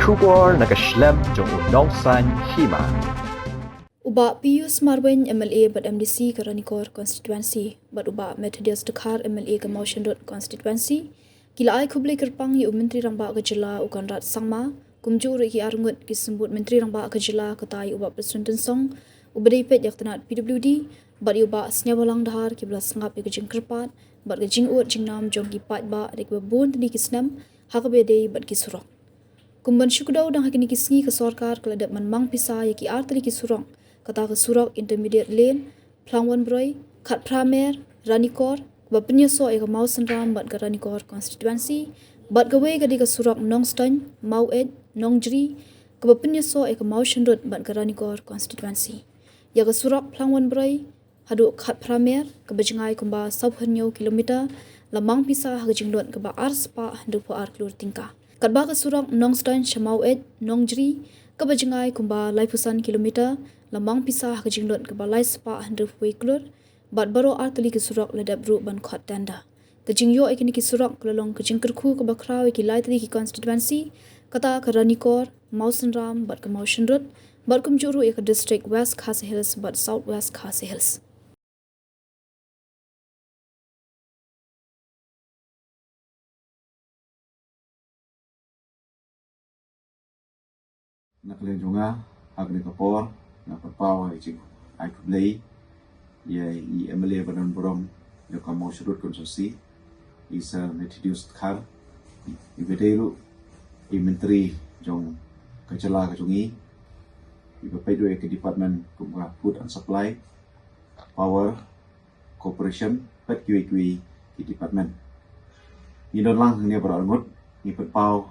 Kubor nakaslem jong unongsan hima. Uba Pius Marwen MLA but MDC ke Ranikor constituency but uba Methodius Dekhar MLA ke Motion Road constituency kila ai kubli kerpang yu menteri rangba ke jela ukan rat sangma kumju reki arngut kisembut menteri rangba ke jela ketai uba Presiden Song ubadai pet yak tenat PWD but uba snyabalang dahar kibla sangap ke jing kerpat but ke jing ut jing nam jong ki pat ba rek bebun tadi kisnam hakabedei but kisurok kumban syukudau dang hakini kisngi ke sorkar keladap manmang pisa yaki artali kisurong kata ke Surok Intermediate Lane, Plangwan Broy, Kat Pramer, Ranikor, ba penyeso ke Mausen Ram bat ke Ranikor constituency, bat ke wei ke Surok Nongston, Maued, Nongjri, ke ba penyeso ke Mausen Road bat ke Ranikor constituency. Ya ke Surok Plangwan Broy, hadu Kat Pramer, ke bajengai kumba 10 kilometer, lamang pisah ke jinglot ke ba arspa hendak ar kelur tingkah. Kat ba ke Surok Nongston, Maued, Nongjri, ke bajengai kumba laipusan kilometer, lamang pisah ke jinglot ke balai spa hendak wei kelur, bat baro artali ke Surok ledap ru ban khot tanda. Ke jingyo ikini ke Surok kelolong ke jingkerku ke bakrau iki lai tali ke constituency, kata ke Ranikor, Mausen Ram, bat ke Motion Road, bat kumjuru ke district West Khasi Hills, bat South West Khasi Hills. Nak lenjonga agni kapor na perpau ai kublei ya i MLA Badan Borom yo kamo surut konsorsi isa Methodius Dekhar i bedelu i menteri jong kecela kejongi i bepedo ke department kumba food and supply power corporation pet QQ i department ni don lang ni berangut ni perpau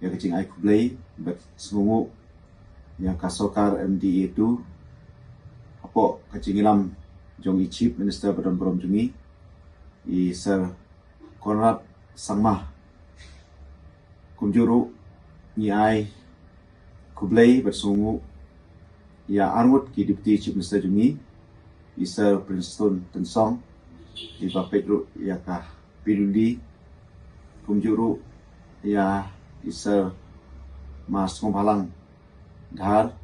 ya kecing ai kublei bet sungu yang kasokar MDA itu apa kecingilam jong i Chief Minister Badan Borom jungi i Sir Konrad Sangmah kumjuru ni ai kublai bersungu ya arngut ki Deputy Chief Minister jungi i Sir Presiden Song i Bapedro ya ka Piludi kumjuru ya i Sir Mas Ngompalang Dhar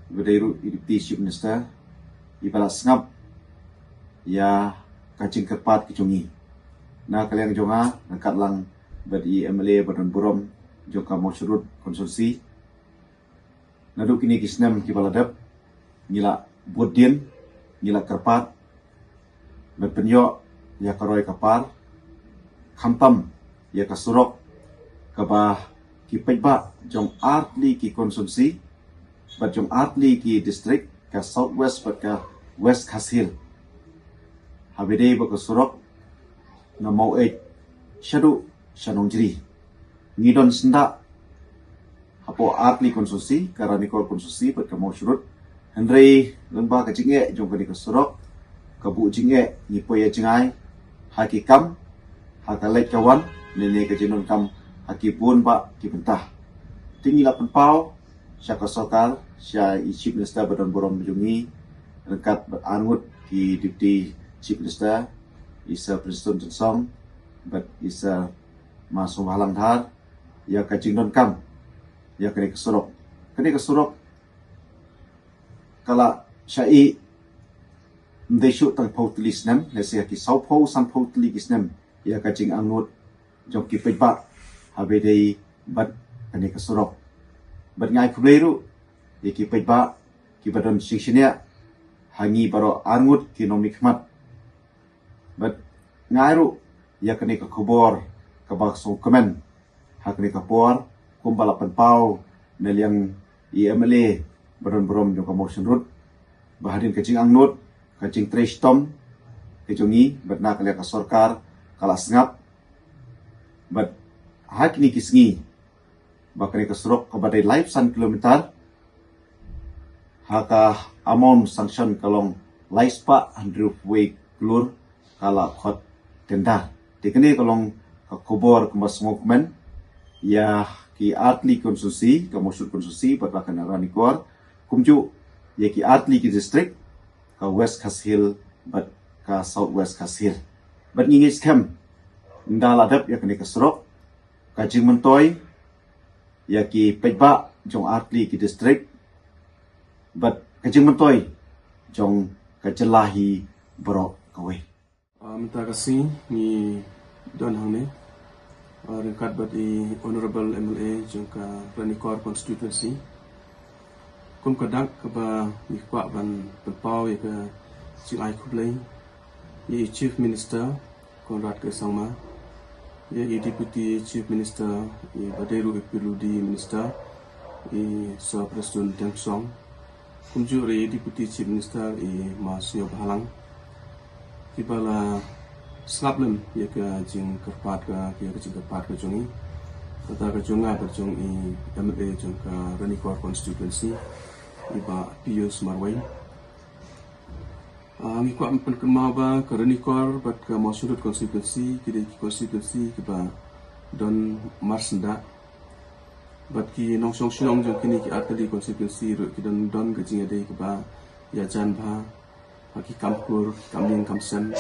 Bedairu Deputy Chief Minister Ibalat sengap ya kacing kerpat kecungi na kaliang jonga dekat lang badi MLA Badan Borom joka Mosyurut konsorsi nadu kini kisnem kibaladap ngila bodien ngila kerpat berpenyo ya karoy kapar khampam ya kasurok kabah ki pejba jong artli ki konsumsi bat jong artli ki district ka southwest bat ka west Khasil habide ba ka surok na mau shadu shanongjri ngidon senda hapo artli konsumsi ka Ranikor konsumsi bat ka mau surut hendrei lemba ka jinge jong ka surok ka bu jinge ni poye jingai hakikam hakalek kawan nene ka jinon kam hakipun pak kibentah tinggi lapan pau syaka sokal sya i Chief Minister Badan Borom jungi dekat berangut ki Deputy Chief Minister isa Presiden Song bat isa Mas Ngompalang Dhar ya kacing non kam ya kene kesurok kala syai ndeshu tang pau tulis nem lesia ki sau pau san pau tulis nem ya kacing angut jok ki pejba habedei bat kani kesurok bat ngai kubleru ki pejba ki badan siksinya hangi baro angut ki nomi khmat bat ngairu ya kani ke kubor ke bakso kemen hakni kapor kumbala penpau neliang i MLA Badan Borom jong Motion Road bahadin kecing angnut kecing trestom kejongi bat nak le ka sorkar kala sengap bat hak ni kisngi bakari kesurok kepada live san kilometer haka amon sanction kalong laispa handruf way klur kala khot tenda tekene kalong kubor kemas ngokmen ya ki artli konsumsi kemusut konsumsi batbakan Ranikor kumju ya ki artli ki district ka West Khasil bat ka South West Khasil bat ngingis kem ndaladap ya kene kesurok kajing mentoy ya ki pejba jong artli ki district but kajing mentoi jong kajelahi borok kawai. Minta kasih ni Don Hang ni ringkat bagi Honorable MLA jangka Ranikor Constituency. Kum kadak keba mikwa ban berpau ya ke Cing Ai Kublai, ya Chief Minister Konrad Kesangma, ya Deputy Chief Minister ya Baderu Epiludi Minister ya Sir Preston Teng Song, kum juga ya Deputy Chief Minister ya Masio Bahalang. Kibala slapnem ya ke jing kerpat ke jing kerpat ke jongi kata ke jonga ke jong i MLA jong ke Ranikor Constituency iba Pius Marwai ngikwa penkemau ba ke Ranikor bat ke Masyurut Constituency kide constituency kiba Don Marsenda bat ki nongsong silong jong kini ki atali constituency ru ki don ke jing ade kiba ya jan ba ki kamkur kamling kamsen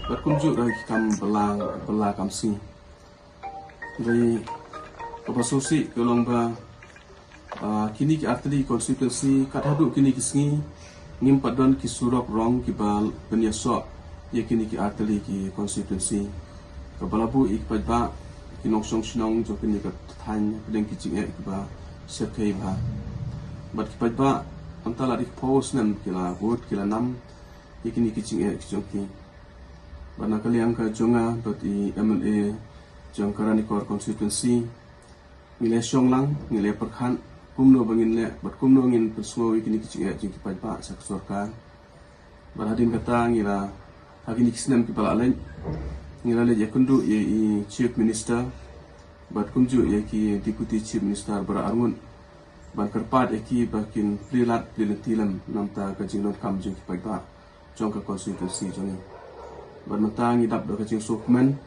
berkunjuk dari kam belah kamsi dari kapasusi kolong ba kini ki arteri konstitusi kat hadu kini kisngi ngimpat don ki surok rong ki bal penyesok ya kini ki arteri ki konstitusi kabalabu ik padba ki nongsong sinong jo kini ka than pedeng ki jinge ki ba sekai ba bat ki padba antala dik pos nem kila gut kila nam ikini kicing kicongki bana kaliang ka jonga bati MLA jong Ranikor Constituency ngile syong lang ngile perkhan kumno bangin le bat kumno ngin persmo ikini kicing jing kipai pa sak sorka barhadin kata ngila hagini kisnem ki pala len ngila le yakundu ye Chief Minister bat kumju ye ki Deputy Chief Minister bara arngun ban kerpat eki bakin prilat prilatilam namta ka jinglon kam jing kipai pa jongka konstitusi jongi bermatang idap do kacing sukmen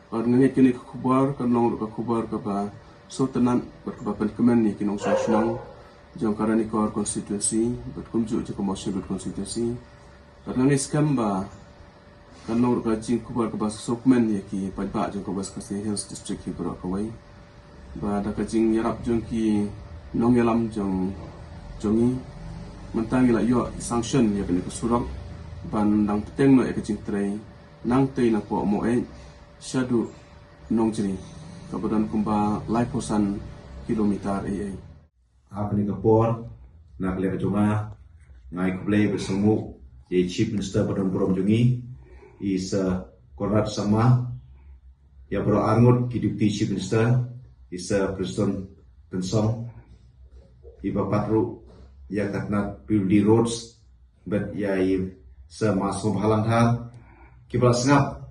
bar ngene kini khubar kan long ka khubar ka ba sultanan bar ka ban kemen ni kinong sosnang jongka Ranikor Constituency bar kumju je Masyurut Constituency bar ngene skam ba kan long ka kacing khubar ka ba sukmen ni ki pajba jongka West Coast Hills District ki bro ka wai ba da kacing yarap jongki nongelam jongi mentang ila yo sanction ya kini kusurang bandang peteng no ekacing tray nang tei na po mo syadu nong jeri kabadan kumba laiposan kilometer apa ni kapor nak lihat jonga ngai kublai bersemu ye Chief Minister Badan Burom jongi is Konrad Sama ya bro angut ki Deputy Chief Minister is Preston Tensong iba patru ya katnat building roads but ya semasuk halang hal kibal sengap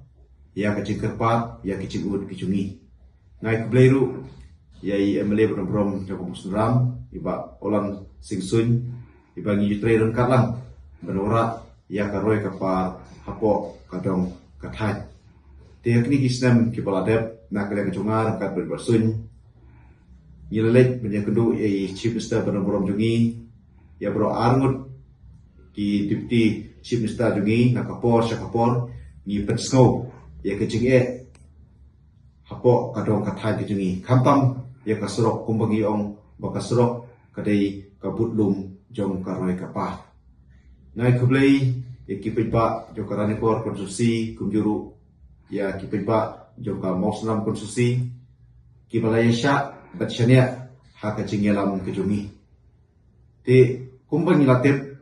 ya kecing kerpat ya kecing ud kicungi ngai kubleiru ya MLA Brom Joko Musram iba olan singsun iba ngi tre rengkat lang benora ya karoi kapar hapo kadong kathai teknik islam kibal adep nak kalian kecungar kat bersun nyelek menyekendu ya Chief Minister Brom jungi ya bro arngut ki Deputy Chief Minister jungi nakapor syakapor ni pensngau ya kecing hapo kadong kathai kecungi kampam ya kasurok kumbangi ong bakasurok kadai kabutlum jong karoi kapah nai kublai ya kipejba jong Ranikor Konstitusi kumjuru ya kipejba jong ka Mauslam Konstitusi kibalaya syak batsyania ha kecing yalam kecungi ti kumbangi latip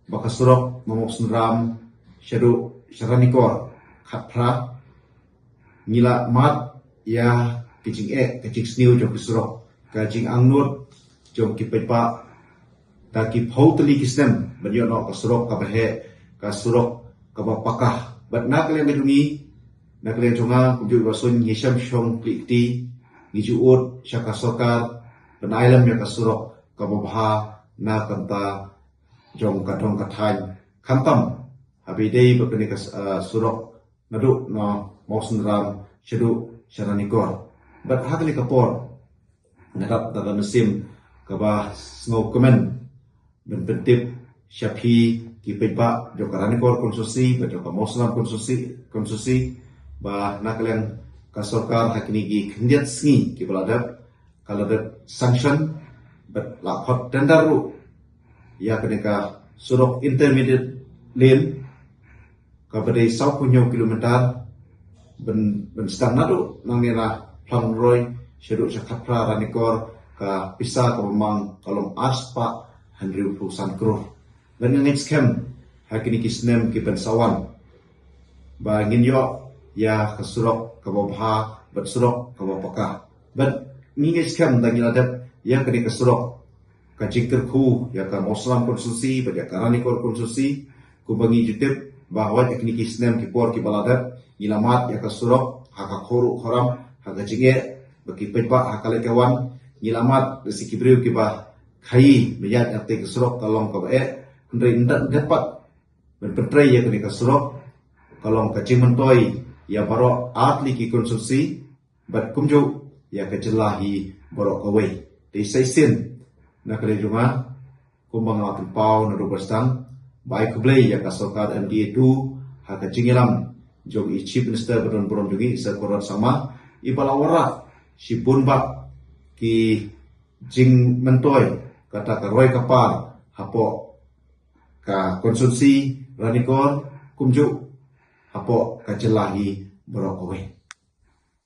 bakasurok mamoksunram syadu Ranikor khapra ngila mat ya kicing kicing sniu jong kusurok kacing angnut jong kipetpa taki pautli kisnem banyo no kasurok kabahe kasurok kabapakah bat nak kalian gedungi nak kalian jonga kunjuk basun yisham shong klikti ngijuut syakasokar penailam ya kasurok kababha na kanta jong kadong kathai kantam habidei bakani surok nadu no mausunram syadu Ranikor bat hakli kapor nakap dalam mesim kaba snow komen benpentip syapi kipetpa jong Ranikor Konstitusi bat jong Mauslam konstitusi bah nakalian kasorkar hakini ki kendiat sngi ki baladap kalau ada sanction but lapor tender ru ya kenika surok intermediate lane kabadai 20 kilometer ben stang nadu nang nira plang roy syeduk Jakarta Ranikor ka pisa ka memang kalong aspa 100% crore dan ngeng scam hakini kisnem ki pensawan ba ngin yo ya kasurok ka babha bat surok ka bapaka ban ngin scam dang iladat ya kini kasurok ka jingker khu ya ka Muslim konstitusi ba ya ka Ranikor konstitusi ku bangi jutip bahwa teknik kisnem ki por ki baladat ilamat ya kasurok haka khoru khoram haka jinge bagi pepa haka lekawan ilamat si kibriu ki ba khai meyat ate kasurok kalong ka bae ndre ndak dapat berpetre ya kini kasurok kalong ka jimantoi ya baro atli ki konstruksi bat kumju ya kejelahi baro kawai di saisin na kale juma kumbang akan pau na do bastang bai kublei ya kasokar MDA 2 haka jingilam jong i chief minister Badan Burom jugi sekorat sama ibalawara si bunba ki jing mentoi kata ka roy kapar hapo ka konsumsi Ranikor kumju hapo ka jelahi boro kowe